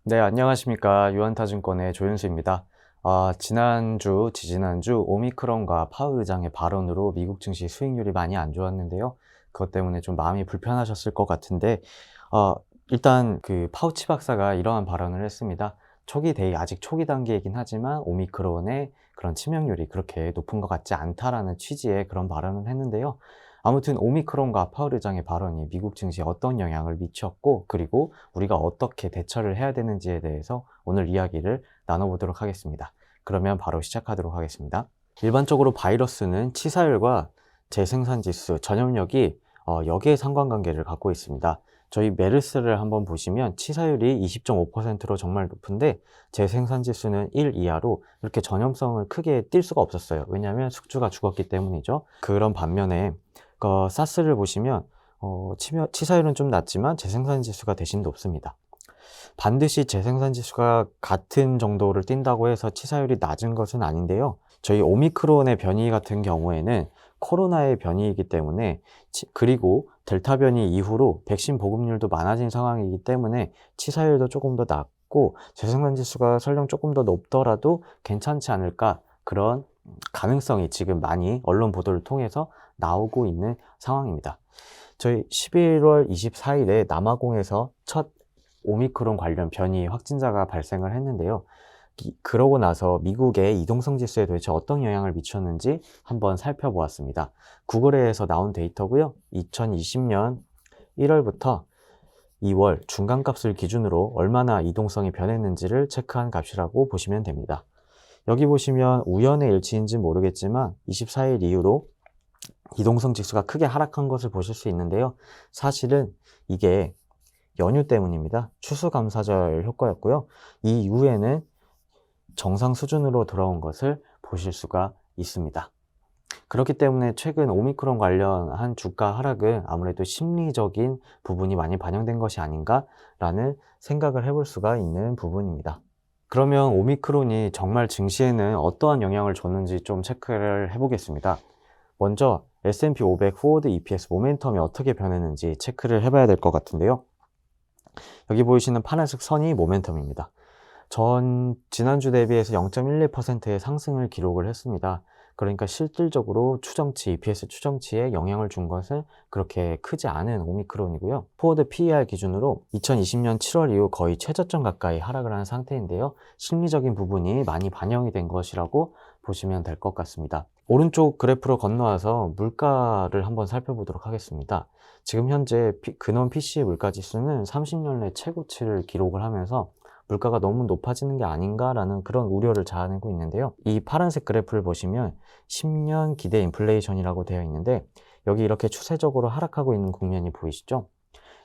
네, 안녕하십니까. 유한타증권의 조윤수입니다. 지난주, 지지난주 오미크론과 파월 의장의 발언으로 미국 증시 수익률이 많이 안 좋았는데요. 그것 때문에 좀 마음이 불편하셨을 것 같은데, 어, 일단 그 파우치 박사가 이러한 발언을 했습니다. 아직 초기 단계이긴 하지만 오미크론의 그런 치명률이 그렇게 높은 것 같지 않다라는 취지의 그런 발언을 했는데요. 아무튼 오미크론과 파월 의장의 발언이 미국 증시에 어떤 영향을 미쳤고, 그리고 우리가 어떻게 대처를 해야 되는지에 대해서 오늘 이야기를 나눠보도록 하겠습니다. 그러면 바로 시작하도록 하겠습니다. 일반적으로 바이러스는 치사율과 재생산 지수, 전염력이 역의 상관관계를 갖고 있습니다. 저희 메르스를 한번 보시면 치사율이 20.5%로 정말 높은데 재생산 지수는 1 이하로 이렇게 전염성을 크게 띌 수가 없었어요. 왜냐하면 숙주가 죽었기 때문이죠. 그런 반면에 사스를 보시면 치사율은 좀 낮지만 재생산 지수가 대신 높습니다. 반드시 재생산 지수가 같은 정도를 띈다고 해서 치사율이 낮은 것은 아닌데요. 저희 오미크론의 변이 같은 경우에는 코로나의 변이이기 때문에 그리고 델타 변이 이후로 백신 보급률도 많아진 상황이기 때문에 치사율도 조금 더 낮고 재생산 지수가 설령 조금 더 높더라도 괜찮지 않을까, 그런 가능성이 지금 많이 언론 보도를 통해서 나오고 있는 상황입니다. 저희 11월 24일에 남아공에서 첫 오미크론 관련 변이 확진자가 발생을 했는데요. 그러고 나서 미국의 이동성 지수에 도대체 어떤 영향을 미쳤는지 한번 살펴보았습니다. 구글에서 나온 데이터고요. 2020년 1월부터 2월 중간값을 기준으로 얼마나 이동성이 변했는지를 체크한 값이라고 보시면 됩니다. 여기 보시면 우연의 일치인지 모르겠지만 24일 이후로 이동성 지수가 크게 하락한 것을 보실 수 있는데요. 사실은 이게 연휴 때문입니다. 추수감사절 효과였고요. 이 이후에는 정상 수준으로 돌아온 것을 보실 수가 있습니다. 그렇기 때문에 최근 오미크론 관련한 주가 하락은 아무래도 심리적인 부분이 많이 반영된 것이 아닌가라는 생각을 해볼 수가 있는 부분입니다. 그러면 오미크론이 정말 증시에는 어떠한 영향을 줬는지 좀 체크를 해보겠습니다. 먼저 S&P 500 포워드 EPS 모멘텀이 어떻게 변했는지 체크를 해봐야 될 것 같은데요. 여기 보이시는 파란색 선이 모멘텀입니다. 지난주 대비해서 0.12%의 상승을 기록을 했습니다. 그러니까 실질적으로 EPS 추정치에 영향을 준 것은 그렇게 크지 않은 오미크론이고요. 포워드 PER 기준으로 2020년 7월 이후 거의 최저점 가까이 하락을 한 상태인데요. 심리적인 부분이 많이 반영이 된 것이라고 보시면 될 것 같습니다. 오른쪽 그래프로 건너와서 물가를 한번 살펴보도록 하겠습니다. 지금 현재 근원 PC 물가 지수는 30년 내 최고치를 기록을 하면서 물가가 너무 높아지는 게 아닌가라는 그런 우려를 자아내고 있는데요. 이 파란색 그래프를 보시면 10년 기대 인플레이션이라고 되어 있는데 여기 이렇게 추세적으로 하락하고 있는 국면이 보이시죠?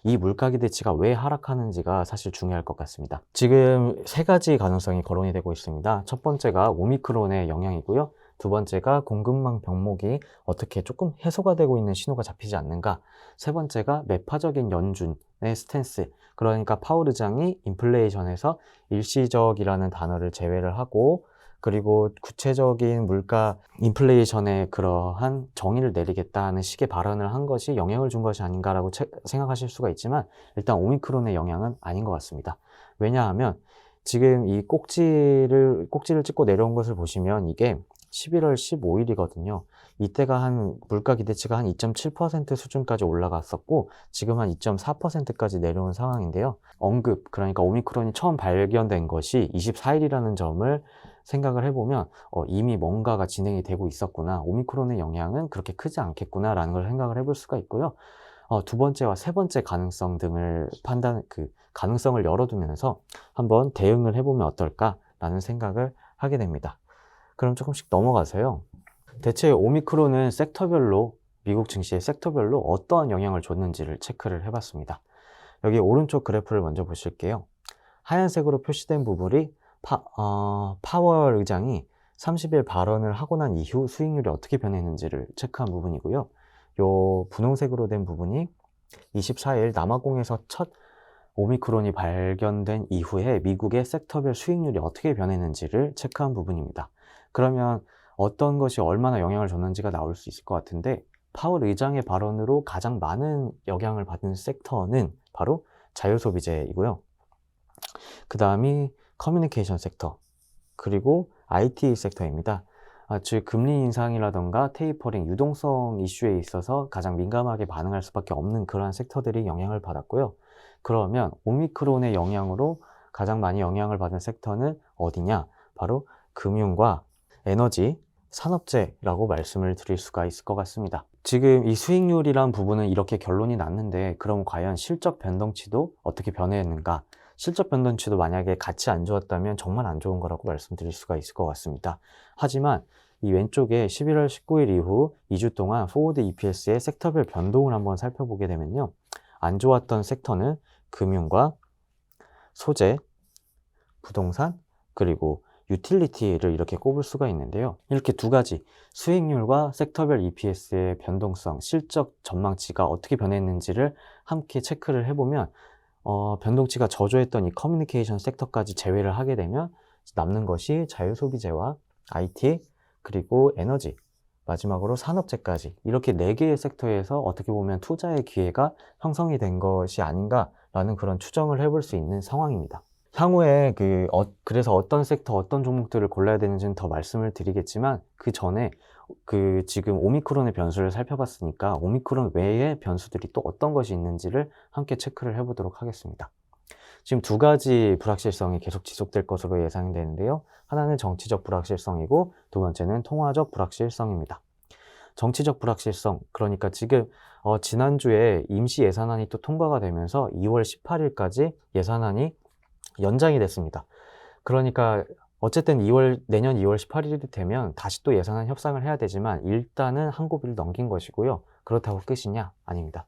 이 물가 기대치가 왜 하락하는지가 사실 중요할 것 같습니다. 지금 세 가지 가능성이 거론이 되고 있습니다. 첫 번째가 오미크론의 영향이고요. 두 번째가 공급망 병목이 어떻게 조금 해소가 되고 있는 신호가 잡히지 않는가. 세 번째가 매파적인 연준의 스탠스, 그러니까 파월 의장이 인플레이션에서 일시적이라는 단어를 제외를 하고, 그리고 구체적인 물가 인플레이션의 그러한 정의를 내리겠다는 식의 발언을 한 것이 영향을 준 것이 아닌가라고 생각하실 수가 있지만, 일단 오미크론의 영향은 아닌 것 같습니다. 왜냐하면 지금 이 꼭지를 찍고 내려온 것을 보시면 이게 11월 15일이거든요. 이때가 물가 기대치가 한 2.7% 수준까지 올라갔었고, 지금 한 2.4%까지 내려온 상황인데요. 그러니까 오미크론이 처음 발견된 것이 24일이라는 점을 생각을 해보면 이미 뭔가가 진행이 되고 있었구나, 오미크론의 영향은 그렇게 크지 않겠구나 라는 걸 생각을 해볼 수가 있고요. 두 번째와 세 번째 가능성 등을 가능성을 열어두면서 한번 대응을 해보면 어떨까라는 생각을 하게 됩니다. 그럼 조금씩 넘어가서요. 대체 오미크론은 미국 증시의 섹터별로 어떠한 영향을 줬는지를 체크를 해봤습니다. 여기 오른쪽 그래프를 먼저 보실게요. 하얀색으로 표시된 부분이 파월 의장이 30일 발언을 하고 난 이후 수익률이 어떻게 변했는지를 체크한 부분이고요. 요 분홍색으로 된 부분이 24일 남아공에서 첫 오미크론이 발견된 이후에 미국의 섹터별 수익률이 어떻게 변했는지를 체크한 부분입니다. 그러면 어떤 것이 얼마나 영향을 줬는지가 나올 수 있을 것 같은데, 파월 의장의 발언으로 가장 많은 영향을 받은 섹터는 바로 자유소비재이고요. 그 다음이 커뮤니케이션 섹터, 그리고 IT 섹터입니다. 즉 금리 인상이라던가 테이퍼링, 유동성 이슈에 있어서 가장 민감하게 반응할 수밖에 없는 그러한 섹터들이 영향을 받았고요. 그러면 오미크론의 영향으로 가장 많이 영향을 받은 섹터는 어디냐? 바로 금융과 에너지, 산업재라고 말씀을 드릴 수가 있을 것 같습니다. 지금 이 수익률이란 부분은 이렇게 결론이 났는데, 그럼 과연 실적 변동치도 어떻게 변했는가? 실적 변동치도 만약에 같이 안 좋았다면 정말 안 좋은 거라고 말씀드릴 수가 있을 것 같습니다. 하지만 이 왼쪽에 11월 19일 이후 2주 동안 포워드 EPS의 섹터별 변동을 한번 살펴보게 되면요. 안 좋았던 섹터는 금융과 소재, 부동산, 그리고 유틸리티를 이렇게 꼽을 수가 있는데요. 이렇게 두 가지, 수익률과 섹터별 EPS의 변동성, 실적 전망치가 어떻게 변했는지를 함께 체크를 해보면 변동치가 저조했던 이 커뮤니케이션 섹터까지 제외를 하게 되면 남는 것이 자유소비재와 IT, 그리고 에너지, 마지막으로 산업재까지, 이렇게 4개의 섹터에서 어떻게 보면 투자의 기회가 형성이 된 것이 아닌가라는 그런 추정을 해볼 수 있는 상황입니다. 향후에 그래서 어떤 섹터, 어떤 종목들을 골라야 되는지는 더 말씀을 드리겠지만, 그 전에 지금 오미크론의 변수를 살펴봤으니까 오미크론 외의 변수들이 또 어떤 것이 있는지를 함께 체크를 해보도록 하겠습니다. 지금 두 가지 불확실성이 계속 지속될 것으로 예상되는데요. 하나는 정치적 불확실성이고, 두 번째는 통화적 불확실성입니다. 정치적 불확실성, 그러니까 지금 지난주에 임시 예산안이 또 통과가 되면서 2월 18일까지 예산안이 연장이 됐습니다. 그러니까 어쨌든 내년 2월 18일이 되면 다시 또 예산안 협상을 해야 되지만, 일단은 한 고비를 넘긴 것이고요. 그렇다고 끝이냐? 아닙니다.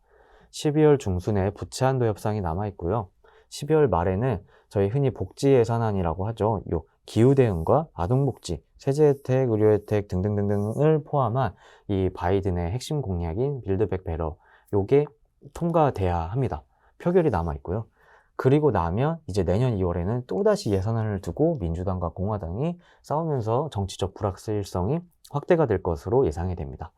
12월 중순에 부채 한도 협상이 남아 있고요. 12월 말에는 저희 흔히 복지 예산안이라고 하죠. 요 기후 대응과 아동복지, 세제 혜택, 의료 혜택 등등등등을 포함한 이 바이든의 핵심 공약인 빌드백 베터, 요게 통과돼야 합니다. 표결이 남아 있고요. 그리고 나면 이제 내년 2월에는 또다시 예산안을 두고 민주당과 공화당이 싸우면서 정치적 불확실성이 확대가 될 것으로 예상이 됩니다.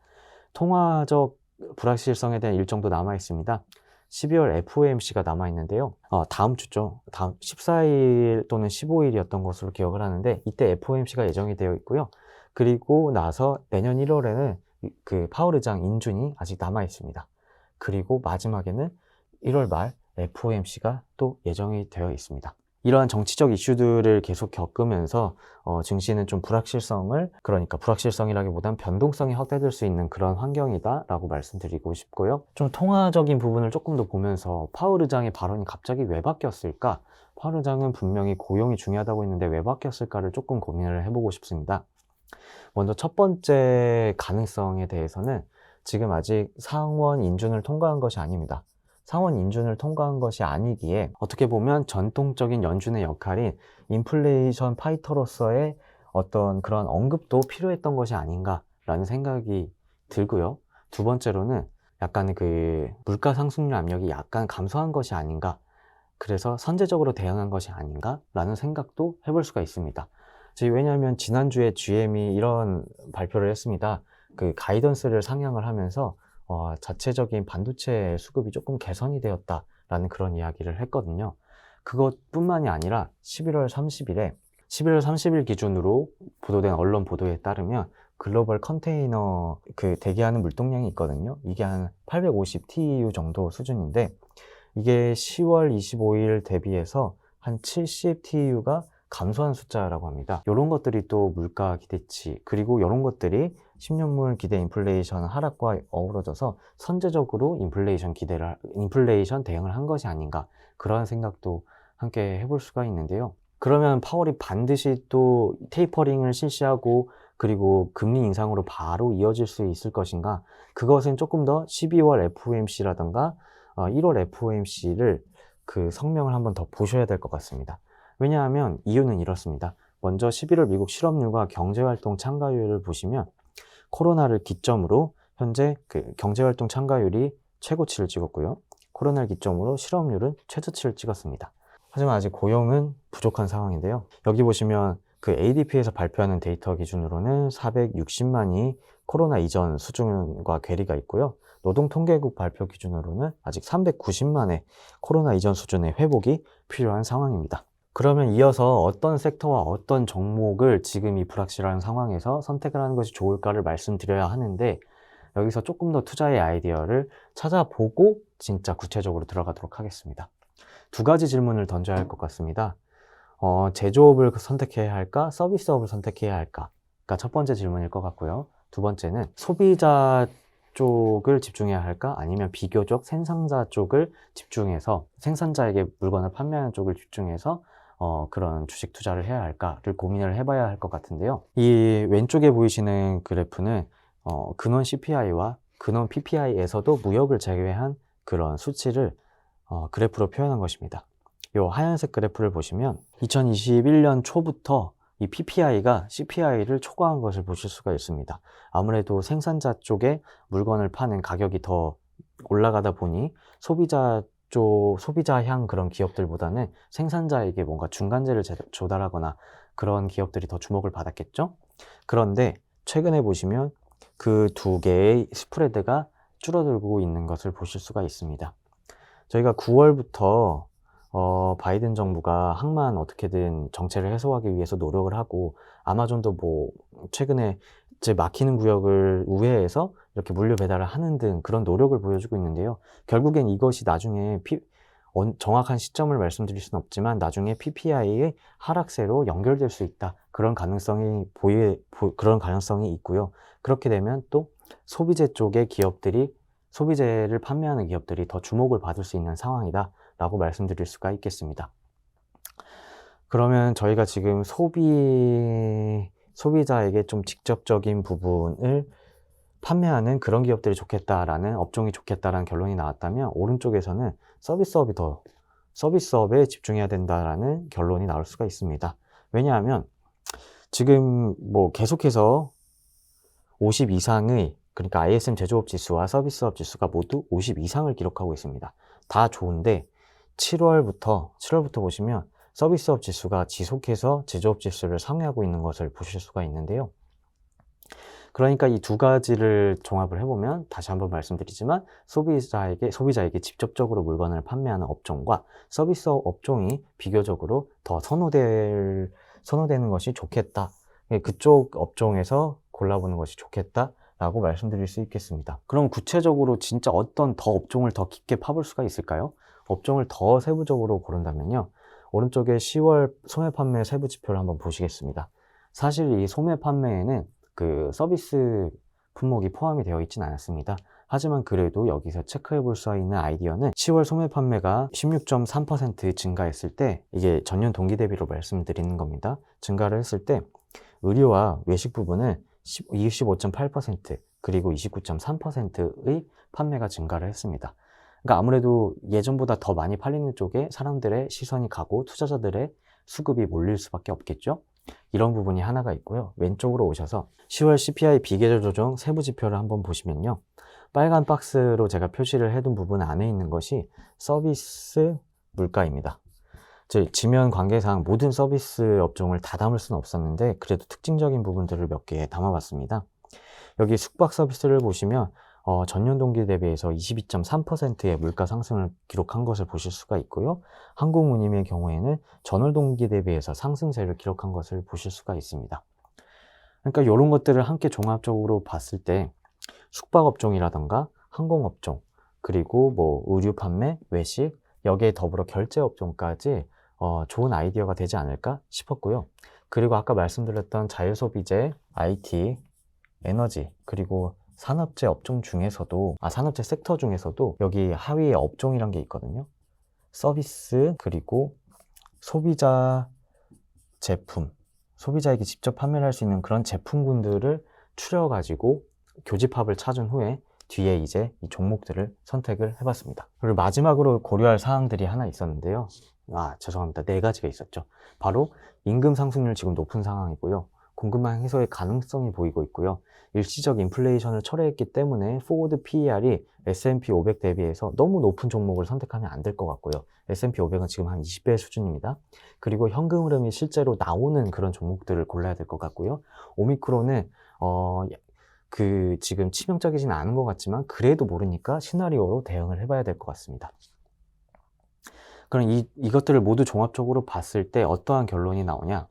통화적 불확실성에 대한 일정도 남아 있습니다. 12월 FOMC가 남아 있는데요. 다음 주죠. 다음 14일 또는 15일이었던 것으로 기억을 하는데, 이때 FOMC가 예정이 되어 있고요. 그리고 나서 내년 1월에는 그 파월 의장 인준이 아직 남아 있습니다. 그리고 마지막에는 1월 말 FOMC가 또 예정이 되어 있습니다. 이러한 정치적 이슈들을 계속 겪으면서 증시는 좀 그러니까 불확실성이라기보단 변동성이 확대될 수 있는 그런 환경이다 라고 말씀드리고 싶고요. 좀 통화적인 부분을 조금 더 보면서 파월 의장의 발언이 갑자기 왜 바뀌었을까? 파월 의장은 분명히 고용이 중요하다고 했는데 왜 바뀌었을까를 조금 고민을 해보고 싶습니다. 먼저 첫 번째 가능성에 대해서는 지금 아직 상원 인준을 통과한 것이 아닙니다. 상원 인준을 통과한 것이 아니기에 어떻게 보면 전통적인 연준의 역할인 인플레이션 파이터로서의 어떤 그런 언급도 필요했던 것이 아닌가라는 생각이 들고요. 두 번째로는 약간 물가 상승률 압력이 약간 감소한 것이 아닌가, 그래서 선제적으로 대응한 것이 아닌가라는 생각도 해볼 수가 있습니다. 왜냐하면 지난주에 GM이 이런 발표를 했습니다. 가이던스를 상향을 하면서 자체적인 반도체 수급이 조금 개선이 되었다라는 그런 이야기를 했거든요. 그것뿐만이 아니라 11월 30일 기준으로 보도된 언론 보도에 따르면 글로벌 컨테이너 대기하는 물동량이 있거든요. 이게 한 850 TEU 정도 수준인데, 이게 10월 25일 대비해서 한 70 TEU가 감소한 숫자라고 합니다. 이런 것들이 또 물가 기대치, 그리고 이런 것들이 10년물 기대 인플레이션 하락과 어우러져서 선제적으로 인플레이션 대응을 한 것이 아닌가, 그런 생각도 함께 해볼 수가 있는데요. 그러면 파월이 반드시 또 테이퍼링을 실시하고 그리고 금리 인상으로 바로 이어질 수 있을 것인가? 그것은 조금 더 12월 FOMC라던가 1월 FOMC를 성명을 한번 더 보셔야 될 것 같습니다. 왜냐하면 이유는 이렇습니다. 먼저 11월 미국 실업률과 경제활동 참가율을 보시면 코로나를 기점으로 현재 경제활동 참가율이 최고치를 찍었고요. 코로나를 기점으로 실업률은 최저치를 찍었습니다. 하지만 아직 고용은 부족한 상황인데요. 여기 보시면 ADP에서 발표하는 데이터 기준으로는 460만이 코로나 이전 수준과 괴리가 있고요. 노동통계국 발표 기준으로는 아직 390만의 코로나 이전 수준의 회복이 필요한 상황입니다. 그러면 이어서 어떤 섹터와 어떤 종목을 지금 이 불확실한 상황에서 선택을 하는 것이 좋을까를 말씀드려야 하는데, 여기서 조금 더 투자의 아이디어를 찾아보고 진짜 구체적으로 들어가도록 하겠습니다. 두 가지 질문을 던져야 할 것 같습니다. 제조업을 선택해야 할까? 서비스업을 선택해야 할까? 가 첫 번째 질문일 것 같고요. 두 번째는 소비자 쪽을 집중해야 할까? 아니면 비교적 생산자 쪽을 집중해서 생산자에게 물건을 판매하는 쪽을 집중해서 그런 주식 투자를 해야 할까를 고민을 해봐야 할 것 같은데요. 이 왼쪽에 보이시는 그래프는 근원 CPI와 근원 PPI에서도 무역을 제외한 그런 수치를 그래프로 표현한 것입니다. 이 하얀색 그래프를 보시면 2021년 초부터 이 PPI가 CPI를 초과한 것을 보실 수가 있습니다. 아무래도 생산자 쪽에 물건을 파는 가격이 더 올라가다 보니 소비자향 그런 기업들보다는 생산자에게 뭔가 중간재를 조달하거나 그런 기업들이 더 주목을 받았겠죠? 그런데 최근에 보시면 그 두 개의 스프레드가 줄어들고 있는 것을 보실 수가 있습니다. 저희가 9월부터 바이든 정부가 항만 어떻게든 정체를 해소하기 위해서 노력을 하고, 아마존도 뭐 최근에 이제 막히는 구역을 우회해서 이렇게 물류 배달을 하는 등 그런 노력을 보여주고 있는데요. 결국엔 이것이 나중에 정확한 시점을 말씀드릴 수는 없지만 나중에 PPI의 하락세로 연결될 수 있다. 그런 가능성이 그런 가능성이 있고요. 그렇게 되면 또 소비재 쪽의 기업들이, 소비재를 판매하는 기업들이 더 주목을 받을 수 있는 상황이다 라고 말씀드릴 수가 있겠습니다. 그러면 저희가 지금 소비자에게 좀 직접적인 부분을 판매하는 그런 기업들이 좋겠다라는, 업종이 좋겠다라는 결론이 나왔다면, 오른쪽에서는 서비스업에 집중해야 된다라는 결론이 나올 수가 있습니다. 왜냐하면 지금 뭐 계속해서 50 이상의, 그러니까 ISM 제조업 지수와 서비스업 지수가 모두 50 이상을 기록하고 있습니다. 다 좋은데 7월부터 보시면 서비스업 지수가 지속해서 제조업 지수를 상회하고 있는 것을 보실 수가 있는데요. 그러니까 이 두 가지를 종합을 해보면, 다시 한번 말씀드리지만, 소비자에게 직접적으로 물건을 판매하는 업종과 서비스 업종이 비교적으로 더 선호되는 것이 좋겠다. 그쪽 업종에서 골라보는 것이 좋겠다라고 말씀드릴 수 있겠습니다. 그럼 구체적으로 진짜 어떤 업종을 더 깊게 파볼 수가 있을까요? 업종을 더 세부적으로 고른다면요. 오른쪽에 10월 소매 판매 세부 지표를 한번 보시겠습니다. 사실 이 소매 판매에는 그 서비스 품목이 포함이 되어 있지는 않았습니다. 하지만 그래도 여기서 체크해 볼 수 있는 아이디어는 10월 소매 판매가 16.3% 증가했을 때, 이게 전년 동기 대비로 말씀드리는 겁니다. 증가를 했을 때 의류와 외식 부분은 25.8% 그리고 29.3%의 판매가 증가를 했습니다. 그러니까 아무래도 예전보다 더 많이 팔리는 쪽에 사람들의 시선이 가고 투자자들의 수급이 몰릴 수밖에 없겠죠. 이런 부분이 하나가 있고요. 왼쪽으로 오셔서 10월 CPI 비계절 조정 세부 지표를 한번 보시면요. 빨간 박스로 제가 표시를 해둔 부분 안에 있는 것이 서비스 물가입니다. 지면 관계상 모든 서비스 업종을 다 담을 수는 없었는데 그래도 특징적인 부분들을 몇 개 담아봤습니다. 여기 숙박 서비스를 보시면 전년 동기 대비해서 22.3%의 물가 상승을 기록한 것을 보실 수가 있고요. 항공운임의 경우에는 전월 동기 대비해서 상승세를 기록한 것을 보실 수가 있습니다. 그러니까 이런 것들을 함께 종합적으로 봤을 때 숙박업종이라던가 항공업종, 그리고 뭐 의류 판매, 외식, 여기에 더불어 결제업종까지 좋은 아이디어가 되지 않을까 싶었고요. 그리고 아까 말씀드렸던 자유소비재, IT, 에너지, 그리고 산업재 업종 중에서도, 산업재 섹터 중에서도 여기 하위에 업종이란 게 있거든요. 서비스, 그리고 소비자 제품, 소비자에게 직접 판매를 할 수 있는 그런 제품군들을 추려가지고 교집합을 찾은 후에 뒤에 이제 이 종목들을 선택을 해봤습니다. 그리고 마지막으로 고려할 사항들이 하나 있었는데요. 죄송합니다. 4가지가 있었죠. 바로 임금 상승률 지금 높은 상황이고요. 공급망 해소의 가능성이 보이고 있고요. 일시적 인플레이션을 철회했기 때문에 포워드 PER이 S&P 500 대비해서 너무 높은 종목을 선택하면 안 될 것 같고요. S&P 500은 지금 한 20배 수준입니다. 그리고 현금 흐름이 실제로 나오는 그런 종목들을 골라야 될 것 같고요. 오미크론은 지금 치명적이진 않은 것 같지만 그래도 모르니까 시나리오로 대응을 해봐야 될 것 같습니다. 그럼 이것들을 모두 종합적으로 봤을 때 어떠한 결론이 나오냐?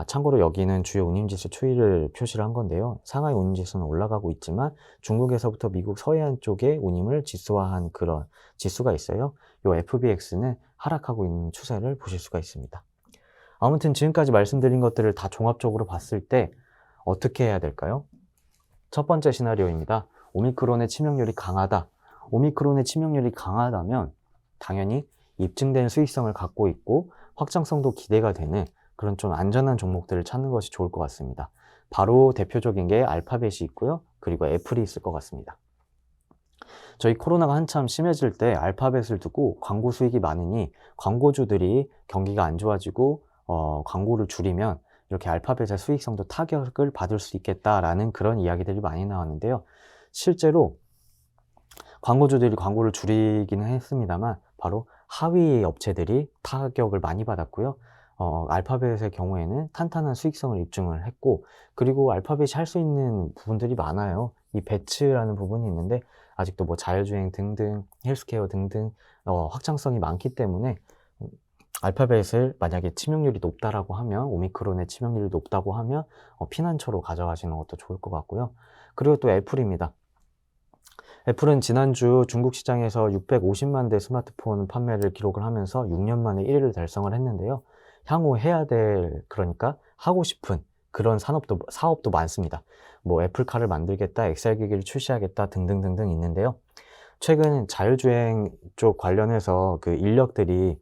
참고로 여기는 주요 운임지수 추이를 표시를 한 건데요. 상하이 운임지수는 올라가고 있지만 중국에서부터 미국 서해안 쪽에 운임을 지수화한 그런 지수가 있어요. 요 FBX는 하락하고 있는 추세를 보실 수가 있습니다. 아무튼 지금까지 말씀드린 것들을 다 종합적으로 봤을 때 어떻게 해야 될까요? 첫 번째 시나리오입니다. 오미크론의 치명률이 강하다. 오미크론의 치명률이 강하다면 당연히 입증된 수익성을 갖고 있고 확장성도 기대가 되는 그런 좀 안전한 종목들을 찾는 것이 좋을 것 같습니다. 바로 대표적인 게 알파벳이 있고요. 그리고 애플이 있을 것 같습니다. 저희 코로나가 한참 심해질 때 알파벳을 두고 광고 수익이 많으니 광고주들이 경기가 안 좋아지고 광고를 줄이면 이렇게 알파벳의 수익성도 타격을 받을 수 있겠다라는 그런 이야기들이 많이 나왔는데요. 실제로 광고주들이 광고를 줄이기는 했습니다만 바로 하위 업체들이 타격을 많이 받았고요. 알파벳의 경우에는 탄탄한 수익성을 입증을 했고, 그리고 알파벳이 할 수 있는 부분들이 많아요. 이 배츠라는 부분이 있는데 아직도 뭐 자율주행 등등 헬스케어 등등 확장성이 많기 때문에 알파벳을 만약에 치명률이 높다라고 하면, 오미크론의 치명률이 높다고 하면 피난처로 가져가시는 것도 좋을 것 같고요. 그리고 또 애플입니다. 애플은 지난주 중국 시장에서 650만 대 스마트폰 판매를 기록을 하면서 6년 만에 1위를 달성을 했는데요. 향후 해야 될, 그러니까 하고 싶은 그런 사업도 많습니다. 뭐 애플카를 만들겠다, XR 기기를 출시하겠다 등등등등 있는데요. 최근 자율주행 쪽 관련해서 그 인력들이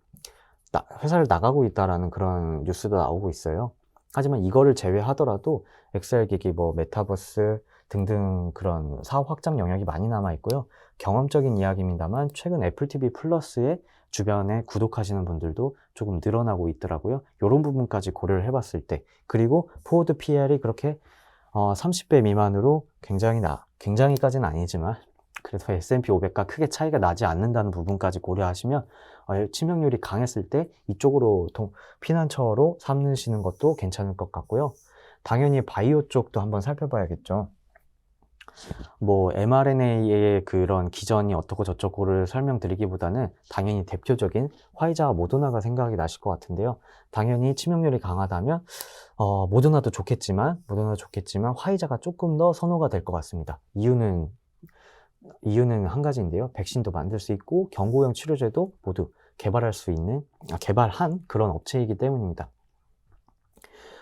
회사를 나가고 있다라는 그런 뉴스도 나오고 있어요. 하지만 이거를 제외하더라도 XR 기기, 뭐 메타버스 등등 그런 사업 확장 영역이 많이 남아 있고요. 경험적인 이야기입니다만 최근 애플 TV 플러스의 주변에 구독하시는 분들도 조금 늘어나고 있더라고요. 이런 부분까지 고려를 해봤을 때, 그리고 포워드 PR이 그렇게 30배 미만으로 굉장히까지는 아니지만 그래도 S&P 500과 크게 차이가 나지 않는다는 부분까지 고려하시면 치명률이 강했을 때 이쪽으로 피난처로 삼으시는 것도 괜찮을 것 같고요. 당연히 바이오 쪽도 한번 살펴봐야겠죠. 뭐 mRNA의 그런 기전이 어떻고 저쩌고를 설명드리기보다는 당연히 대표적인 화이자와 모더나가 생각이 나실 것 같은데요. 당연히 치명률이 강하다면 모더나도 좋겠지만 화이자가 조금 더 선호가 될 것 같습니다. 이유는 한 가지인데요. 백신도 만들 수 있고 경구용 치료제도 모두 개발한 그런 업체이기 때문입니다.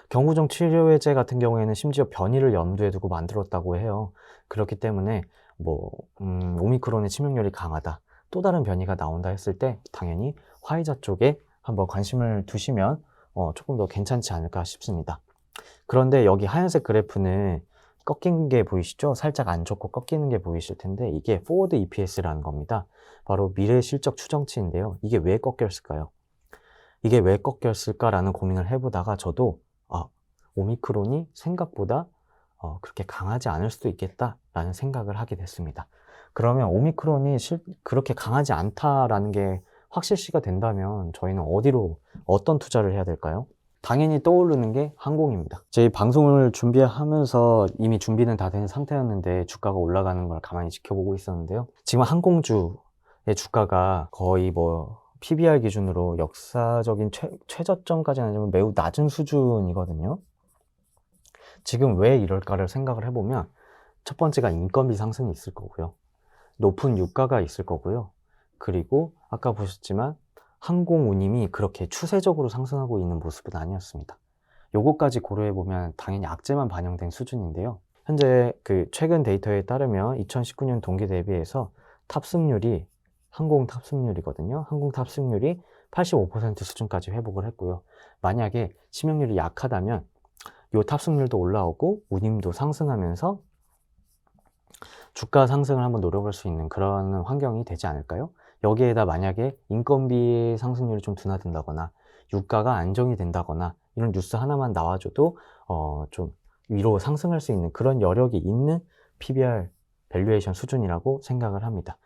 경구종 치료제 같은 경우에는 심지어 변이를 염두에 두고 만들었다고 해요. 그렇기 때문에 오미크론의 치명률이 강하다, 또 다른 변이가 나온다 했을 때 당연히 화이자 쪽에 한번 관심을 두시면 조금 더 괜찮지 않을까 싶습니다. 그런데 여기 하얀색 그래프는 꺾인 게 보이시죠? 살짝 안 좋고 꺾이는 게 보이실 텐데 이게 forward EPS라는 겁니다. 바로 미래 실적 추정치인데요. 이게 왜 꺾였을까요? 이게 왜 꺾였을까라는 고민을 해보다가 저도 오미크론이 생각보다 그렇게 강하지 않을 수도 있겠다라는 생각을 하게 됐습니다. 그러면 오미크론이 그렇게 강하지 않다라는 게 확실시가 된다면 저희는 어떤 투자를 해야 될까요? 당연히 떠오르는 게 항공입니다. 저희 방송을 준비하면서 이미 준비는 다 된 상태였는데 주가가 올라가는 걸 가만히 지켜보고 있었는데요. 지금 항공주의 주가가 거의 뭐 PBR 기준으로 역사적인 최저점까지는 아니지만 매우 낮은 수준이거든요. 지금 왜 이럴까를 생각을 해보면 첫 번째가 인건비 상승이 있을 거고요. 높은 유가가 있을 거고요. 그리고 아까 보셨지만 항공 운임이 그렇게 추세적으로 상승하고 있는 모습은 아니었습니다. 요거까지 고려해보면 당연히 악재만 반영된 수준인데요. 현재 그 최근 데이터에 따르면 2019년 동기 대비해서 항공 탑승률이거든요. 항공 탑승률이 85% 수준까지 회복을 했고요. 만약에 치명률이 약하다면 요 탑승률도 올라오고 운임도 상승하면서 주가 상승을 한번 노려볼 수 있는 그런 환경이 되지 않을까요? 여기에다 만약에 인건비 상승률이 좀 둔화된다거나 유가가 안정이 된다거나 이런 뉴스 하나만 나와줘도 좀 위로 상승할 수 있는 그런 여력이 있는 PBR 밸류에이션 수준이라고 생각을 합니다.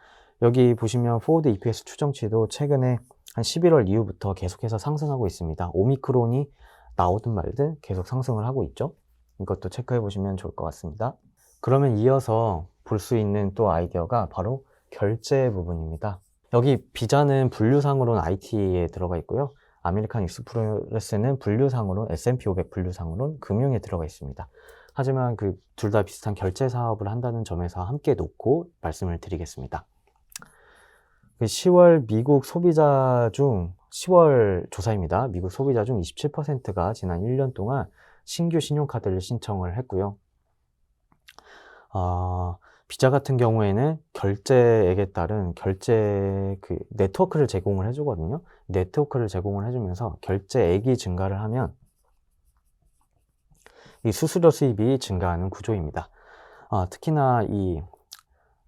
여기 보시면 포워드 EPS 추정치도 최근에 한 11월 이후부터 계속해서 상승하고 있습니다. 오미크론이 나오든 말든 계속 상승을 하고 있죠. 이것도 체크해 보시면 좋을 것 같습니다. 그러면 이어서 볼 수 있는 또 아이디어가 바로 결제 부분입니다. 여기 비자는 분류상으로는 IT에 들어가 있고요. 아메리칸 익스프레스는 분류상으로 S&P 500 분류상으로는 금융에 들어가 있습니다. 하지만 그 둘 다 비슷한 결제 사업을 한다는 점에서 함께 놓고 말씀을 드리겠습니다. 10월 미국 소비자 중 10월 조사입니다. 미국 소비자 중 27%가 지난 1년 동안 신규 신용카드를 신청을 했고요. 비자 같은 경우에는 결제액에 따른 결제 그 네트워크를 제공을 해주거든요. 네트워크를 제공을 해주면서 결제액이 증가를 하면 이 수수료 수입이 증가하는 구조입니다. 특히나 이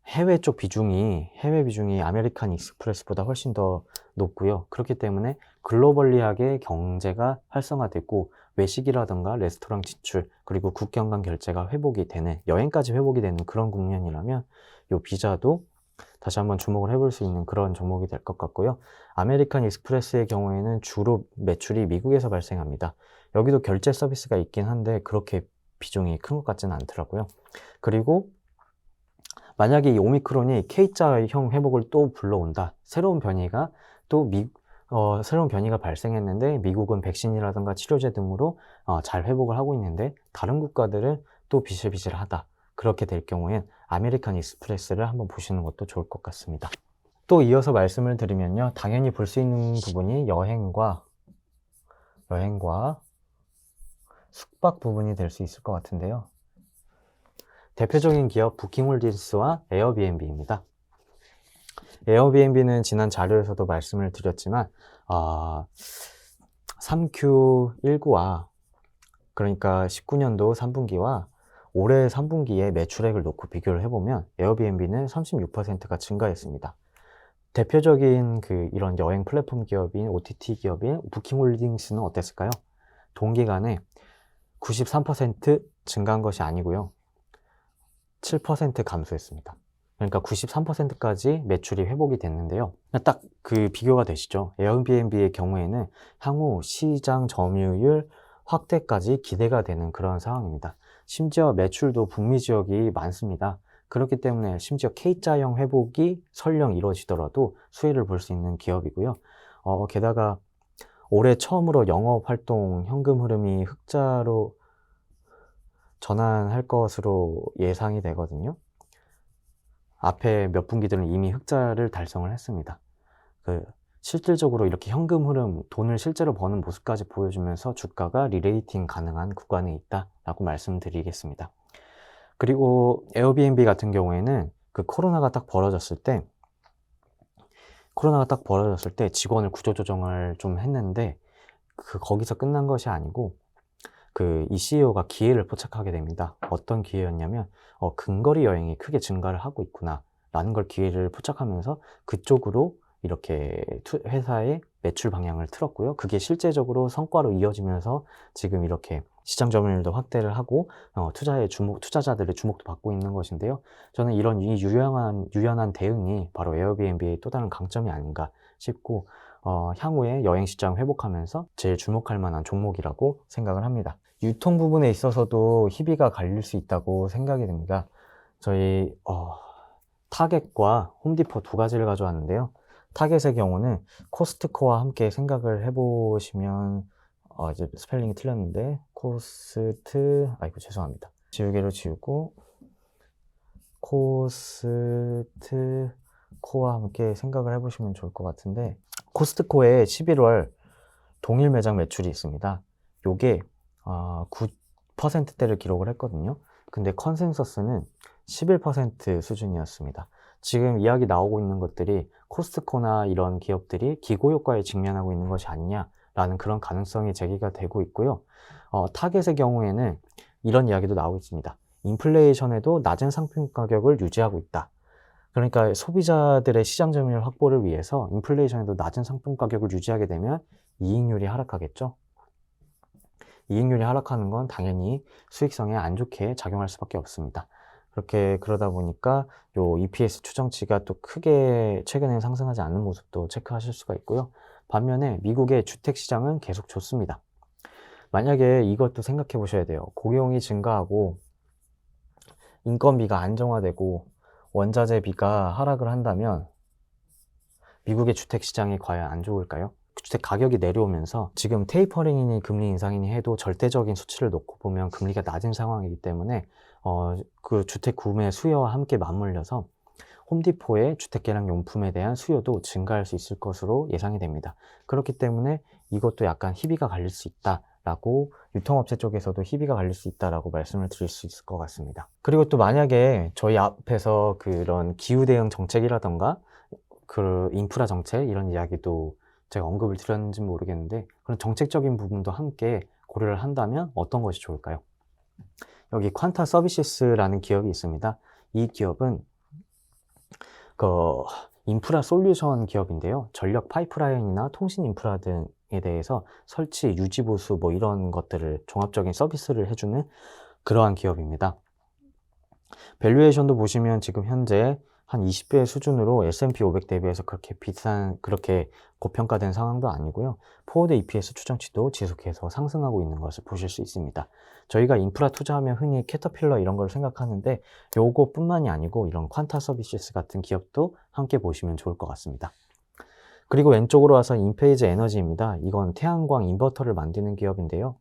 해외 비중이 아메리칸 익스프레스보다 훨씬 더 높고요. 그렇기 때문에 글로벌리하게 경제가 활성화되고 외식이라든가 레스토랑 지출, 그리고 국경 간 결제가 회복이 되는, 여행까지 회복이 되는 그런 국면이라면 이 비자도 다시 한번 주목을 해볼 수 있는 그런 종목이 될 것 같고요. 아메리칸 익스프레스의 경우에는 주로 매출이 미국에서 발생합니다. 여기도 결제 서비스가 있긴 한데 그렇게 비중이 큰 것 같지는 않더라고요. 그리고 만약에 이 오미크론이 K자형 회복을 또 불러온다. 새로운 변이가 발생했는데 미국은 백신이라든가 치료제 등으로 잘 회복을 하고 있는데 다른 국가들은 또 비실비실하다. 그렇게 될 경우엔 아메리칸 익스프레스를 한번 보시는 것도 좋을 것 같습니다. 또 이어서 말씀을 드리면요. 당연히 볼 수 있는 부분이 여행과 숙박 부분이 될 수 있을 것 같은데요. 대표적인 기업 부킹홀딩스와 에어비앤비입니다. 에어비앤비는 지난 자료에서도 말씀을 드렸지만 3Q19와 그러니까 19년도 3분기와 올해 3분기의 매출액을 놓고 비교를 해보면 에어비앤비는 36%가 증가했습니다. 대표적인 이런 여행 플랫폼 기업인 OTT 기업인 부킹홀딩스는 어땠을까요? 동기간에 93% 증가한 것이 아니고요. 7% 감소했습니다. 그러니까 93%까지 매출이 회복이 됐는데요. 딱 비교가 되시죠? 에어비앤비의 경우에는 향후 시장 점유율 확대까지 기대가 되는 그런 상황입니다. 심지어 매출도 북미 지역이 많습니다. 그렇기 때문에 심지어 K자형 회복이 설령 이루어지더라도 수혜를 볼 수 있는 기업이고요. 게다가 올해 처음으로 영업활동 현금 흐름이 흑자로 전환할 것으로 예상이 되거든요. 앞에 몇 분기들은 이미 흑자를 달성을 했습니다. 실질적으로 이렇게 현금 흐름, 돈을 실제로 버는 모습까지 보여주면서 주가가 리레이팅 가능한 구간에 있다라고 말씀드리겠습니다. 그리고 에어비앤비 같은 경우에는 코로나가 딱 벌어졌을 때 직원을 구조조정을 좀 했는데 거기서 끝난 것이 아니고 이 CEO가 기회를 포착하게 됩니다. 어떤 기회였냐면 근거리 여행이 크게 증가를 하고 있구나 라는 걸 기회를 포착하면서 그쪽으로 이렇게 회사의 매출 방향을 틀었고요. 그게 실제적으로 성과로 이어지면서 지금 이렇게 시장 점유율도 확대를 하고 투자자들의 주목도 받고 있는 것인데요. 저는 이런 유연한 대응이 바로 에어비앤비의 또 다른 강점이 아닌가 싶고 향후에 여행 시장 회복하면서 제일 주목할 만한 종목이라고 생각을 합니다. 유통 부분에 있어서도 희비가 갈릴 수 있다고 생각이 됩니다. 저희 타겟과 홈디포 두 가지를 가져왔는데요. 타겟의 경우는 코스트코와 함께 생각을 해보시면 이제 스펠링이 틀렸는데 죄송합니다. 지우개를 지우고 코스트코와 함께 생각을 해보시면 좋을 것 같은데 코스트코의 11월 동일 매장 매출이 있습니다. 요게 9%대를 기록을 했거든요. 근데 컨센서스는 11% 수준이었습니다. 지금 이야기 나오고 있는 것들이 코스트코나 이런 기업들이 기고효과에 직면하고 있는 것이 아니냐라는 그런 가능성이 제기가 되고 있고요. 타겟의 경우에는 이런 이야기도 나오고 있습니다. 인플레이션에도 낮은 상품 가격을 유지하고 있다. 그러니까 소비자들의 시장 점유율 확보를 위해서 인플레이션에도 낮은 상품 가격을 유지하게 되면 이익률이 하락하겠죠. 이익률이 하락하는 건 당연히 수익성에 안 좋게 작용할 수밖에 없습니다. 그러다 보니까 요 EPS 추정치가 또 크게 최근에 상승하지 않는 모습도 체크하실 수가 있고요. 반면에 미국의 주택시장은 계속 좋습니다. 만약에 이것도 생각해 보셔야 돼요. 고용이 증가하고 인건비가 안정화되고 원자재비가 하락을 한다면 미국의 주택 시장이 과연 안 좋을까요? 주택 가격이 내려오면서 지금 테이퍼링이니 금리 인상이니 해도 절대적인 수치를 놓고 보면 금리가 낮은 상황이기 때문에 그 주택 구매 수요와 함께 맞물려서 홈디포의 주택개량 용품에 대한 수요도 증가할 수 있을 것으로 예상이 됩니다. 그렇기 때문에 이것도 약간 희비가 갈릴 수 있다라고, 유통업체 쪽에서도 희비가 갈릴 수 있다라고 말씀을 드릴 수 있을 것 같습니다. 그리고 또 만약에 저희 앞에서 그런 기후 대응 정책이라던가 그 인프라 정책 이런 이야기도 제가 언급을 드렸는지 모르겠는데, 그런 정책적인 부분도 함께 고려를 한다면 어떤 것이 좋을까요? 여기 퀀타 서비스라는 기업이 있습니다. 이 기업은 그 인프라 솔루션 기업인데요. 전력 파이프라인이나 통신 인프라 등에 대해서 설치, 유지 보수 뭐 이런 것들을 종합적인 서비스를 해주는 그러한 기업입니다. 밸류에이션도 보시면 지금 현재 한 20배 수준으로 S&P 500 대비해서 그렇게 고평가된 상황도 아니고요. 포워드 EPS 추정치도 지속해서 상승하고 있는 것을 보실 수 있습니다. 저희가 인프라 투자하면 흔히 캐터필러 이런 걸 생각하는데, 요거뿐만이 아니고 이런 퀀타 서비스 같은 기업도 함께 보시면 좋을 것 같습니다. 그리고 왼쪽으로 와서 인페이즈 에너지입니다. 이건 태양광 인버터를 만드는 기업인데요.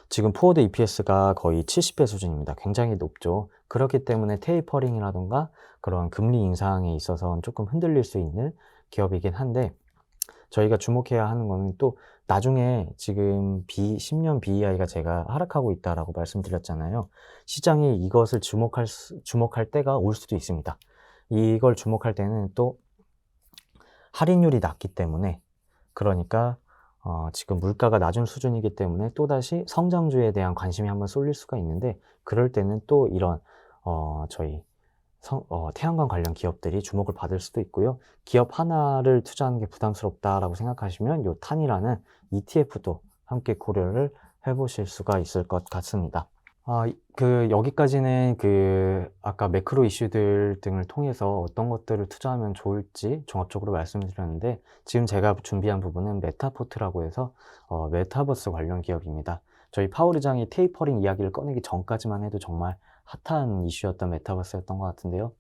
지금 포워드 EPS가 거의 70배 수준입니다. 굉장히 높죠. 그렇기 때문에 테이퍼링이라든가 그런 금리 인상에 있어서는 조금 흔들릴 수 있는 기업이긴 한데, 저희가 주목해야 하는 거는 또 나중에 지금 10년 BEI가 제가 하락하고 있다라고 말씀드렸잖아요. 시장이 이것을 주목할 때가 올 수도 있습니다. 이걸 주목할 때는 또 할인율이 낮기 때문에, 그러니까 지금 물가가 낮은 수준이기 때문에 또다시 성장주에 대한 관심이 한번 쏠릴 수가 있는데, 그럴 때는 또 이런 저희 태양광 관련 기업들이 주목을 받을 수도 있고요. 기업 하나를 투자하는 게 부담스럽다라고 생각하시면 요 탄이라는 ETF도 함께 고려를 해보실 수가 있을 것 같습니다. 여기까지는 아까 매크로 이슈들 등을 통해서 어떤 것들을 투자하면 좋을지 종합적으로 말씀을 드렸는데, 지금 제가 준비한 부분은 메타포트라고 해서 메타버스 관련 기업입니다. 저희 파월 의장이 테이퍼링 이야기를 꺼내기 전까지만 해도 정말 핫한 이슈였던 메타버스였던 것 같은데요.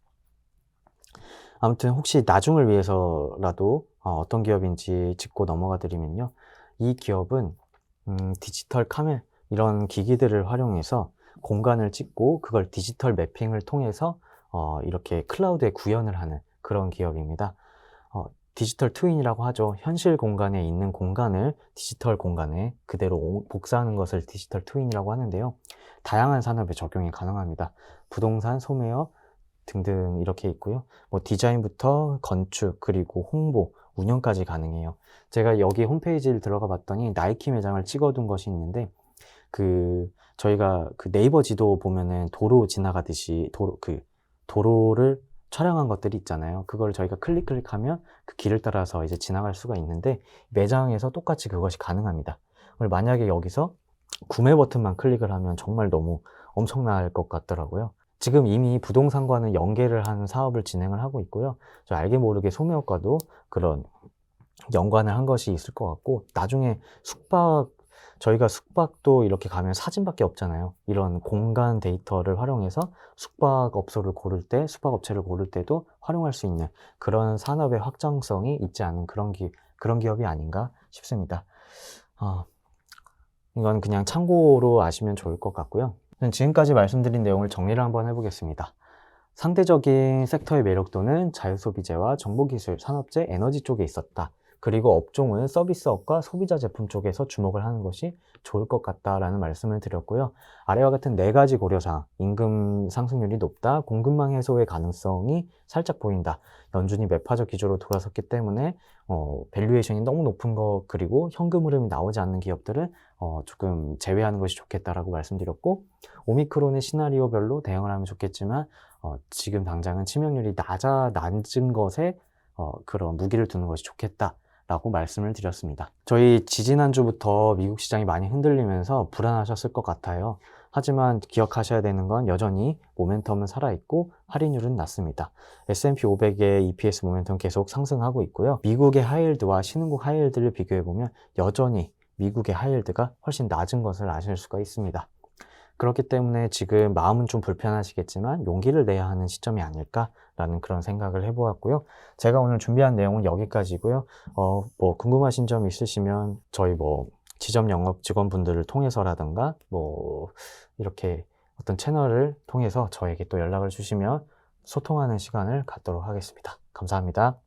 아무튼 혹시 나중을 위해서라도 어떤 기업인지 짚고 넘어가 드리면요. 이 기업은 디지털 카메라 이런 기기들을 활용해서 공간을 찍고 그걸 디지털 매핑을 통해서 이렇게 클라우드에 구현을 하는 그런 기업입니다. 디지털 트윈이라고 하죠. 현실 공간에 있는 공간을 디지털 공간에 그대로 복사하는 것을 디지털 트윈이라고 하는데요. 다양한 산업에 적용이 가능합니다. 부동산, 소매업 등등 이렇게 있고요. 뭐 디자인부터 건축, 그리고 홍보, 운영까지 가능해요. 제가 여기 홈페이지를 들어가 봤더니 나이키 매장을 찍어둔 것이 있는데, 저희가 네이버 지도 보면은 도로 지나가듯이 도로를 촬영한 것들이 있잖아요. 그걸 저희가 클릭하면 그 길을 따라서 이제 지나갈 수가 있는데, 매장에서 똑같이 그것이 가능합니다. 만약에 여기서 구매 버튼만 클릭을 하면 정말 너무 엄청날 것 같더라고요. 지금 이미 부동산과는 연계를 한 사업을 진행을 하고 있고요. 저 알게 모르게 소매업과도 그런 연관을 한 것이 있을 것 같고, 나중에 저희가 숙박도 이렇게 가면 사진밖에 없잖아요. 이런 공간 데이터를 활용해서 숙박업체를 고를 때도 활용할 수 있는 그런 산업의 확장성이 있지 않은 그런 기업이 아닌가 싶습니다. 이건 그냥 참고로 아시면 좋을 것 같고요. 지금까지 말씀드린 내용을 정리를 한번 해보겠습니다. 상대적인 섹터의 매력도는 자유소비재와 정보기술, 산업재, 에너지 쪽에 있었다. 그리고 업종은 서비스업과 소비자 제품 쪽에서 주목을 하는 것이 좋을 것 같다라는 말씀을 드렸고요. 아래와 같은 4가지 고려사항, 임금 상승률이 높다, 공급망 해소의 가능성이 살짝 보인다, 연준이 매파적 기조로 돌아섰기 때문에 밸류에이션이 너무 높은 것, 그리고 현금 흐름이 나오지 않는 기업들은 조금 제외하는 것이 좋겠다라고 말씀드렸고, 오미크론의 시나리오별로 대응을 하면 좋겠지만 지금 당장은 치명률이 낮은 것에 그런 무기를 두는 것이 좋겠다 라고 말씀을 드렸습니다. 저희 지지난주부터 미국 시장이 많이 흔들리면서 불안하셨을 것 같아요. 하지만 기억하셔야 되는 건 여전히 모멘텀은 살아있고 할인율은 낮습니다. S&P 500의 EPS 모멘텀 계속 상승하고 있고요. 미국의 하이힐드와 신흥국 하이힐드를 비교해보면 여전히 미국의 하이힐드가 훨씬 낮은 것을 아실 수가 있습니다. 그렇기 때문에 지금 마음은 좀 불편하시겠지만 용기를 내야 하는 시점이 아닐까라는 그런 생각을 해 보았고요. 제가 오늘 준비한 내용은 여기까지고요. 뭐 궁금하신 점 있으시면 저희 뭐 지점 영업 직원분들을 통해서라든가 뭐 이렇게 어떤 채널을 통해서 저에게 또 연락을 주시면 소통하는 시간을 갖도록 하겠습니다. 감사합니다.